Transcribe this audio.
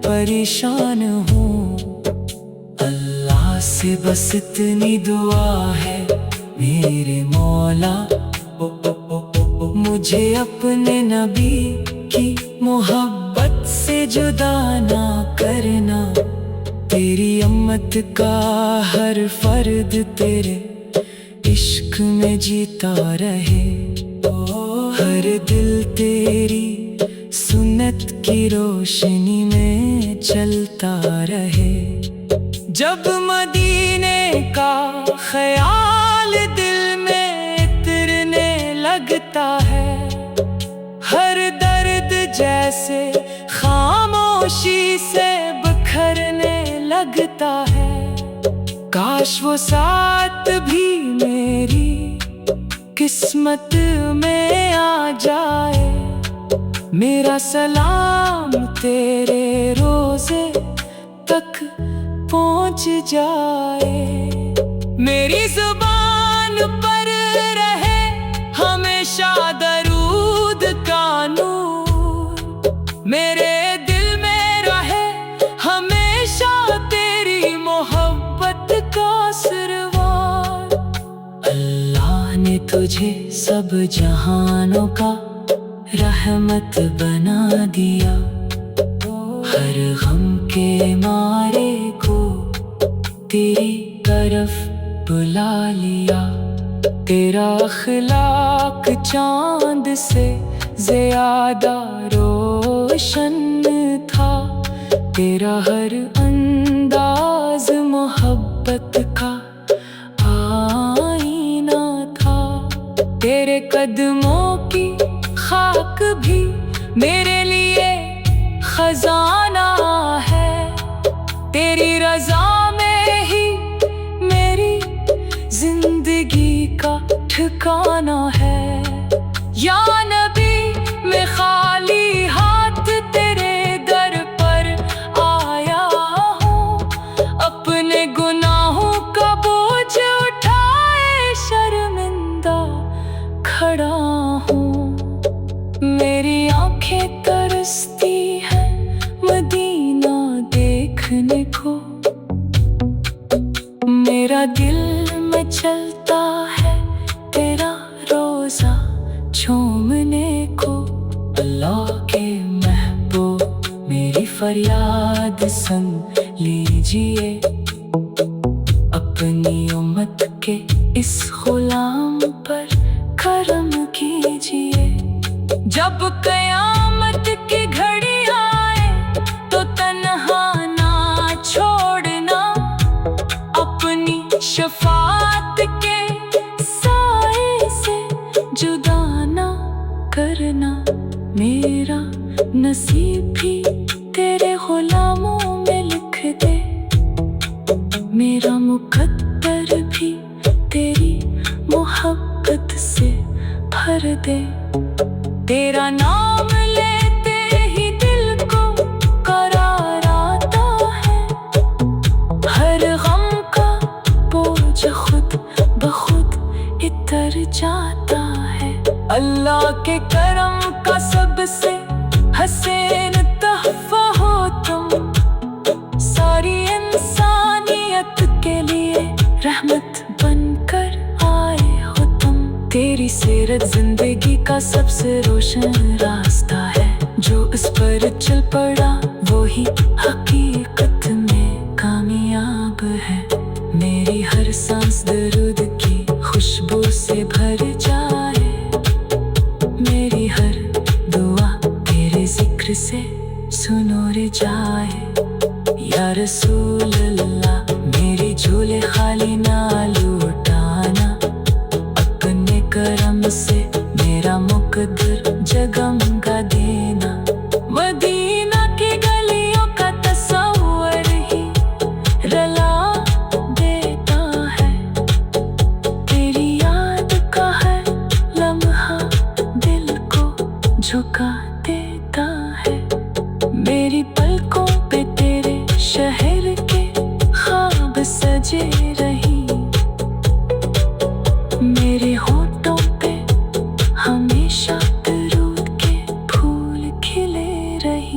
परेशान हूँ। अल्लाह से बस इतनी दुआ है मेरे मौला, मुझे अपने नबी की मोहब्बत से जुदा ना करना। तेरी अम्मत का हर फर्द तेरे इश्क में जीता रहे, हर दिल तेरी सुन्नत की रोशनी में चलता रहे। जब मदीने का ख्याल दिल में इतरने लगता है, हर दर्द जैसे खामोशी से बिखरने लगता है। काश वो साथ भी मेरी किस्मत में आ जाए, मेरा सलाम तेरे रोज़े तक पहुँच जाए। मेरी जुबान पर रहे हमेशा दरूद का नूर, मेरे दिल में रहे हमेशा तेरी मोहब्बत का सरवार। अल्लाह ने तुझे सब जहानों का रहमत बना दिया, हर गम के मारे को तेरी तरफ बुला लिया। तेरा अखलाक चांद से ज्यादा रोशन था, तेरा हर अंदाज मोहब्बत का आईना था। तेरे कदमों की खाक भी मेरे लिए खजाना है, तेरी रज़ा में ही मेरी जिंदगी का ठिकाना है। या नबी मैं खाली हाथ तेरे दर पर आया हूँ, अपने गुनाहों का बोझ उठाए शर्मिंदा खड़ा हूँ। मेरी आंखें तरसती हैं मदीना देखने को, मेरा दिल में चलता है तेरा रोज़ा चूमने को। अल्लाह के महबूब मेरी फरियाद सुन लीजिए, अपनी उम्मत के इस गुलाम पर करम कीजिए। जब कयामत की घड़ी आए तो तन्हा ना छोड़ना, अपनी शफाअत के साए से जुदा ना करना। मेरा नसीब भी तेरे गुलामों में लिख दे, मेरा मुकद्दर भी तेरी मोहब्बत से भर दे। तेरा नाम लेते ही दिल को करार आता है, हर गम का बोझ खुद बखुद इतर जाता है। अल्लाह के करम का सबसे हसीन तोहफा हो तुम, सारी इंसानियत के लिए रहमत बनकर आए हो तुम। तेरी सीरत जिंदगी का सबसे रोशन रास्ता है, जो इस पर चल पड़ा वो ही हकीकत में कामयाब है। मेरी हर सांस दरूद की खुशबू से भर जाए, मेरी हर दुआ तेरे जिक्र से सुनूर जाए। या रसूल अल्लाह मेरी झोले खाली ना लौटाना, अपने करम से मेरा मुकद्दर जगमगा देना। मदीना की गलियों का तस्वर ही रला देता है, तेरी याद का है लम्हा दिल को झुका देता है। मेरी पलकों पे तेरे शहर के ख्वाब सजे रही, मेरे होठों पे हमेशा दरूद के फूल खिले रही।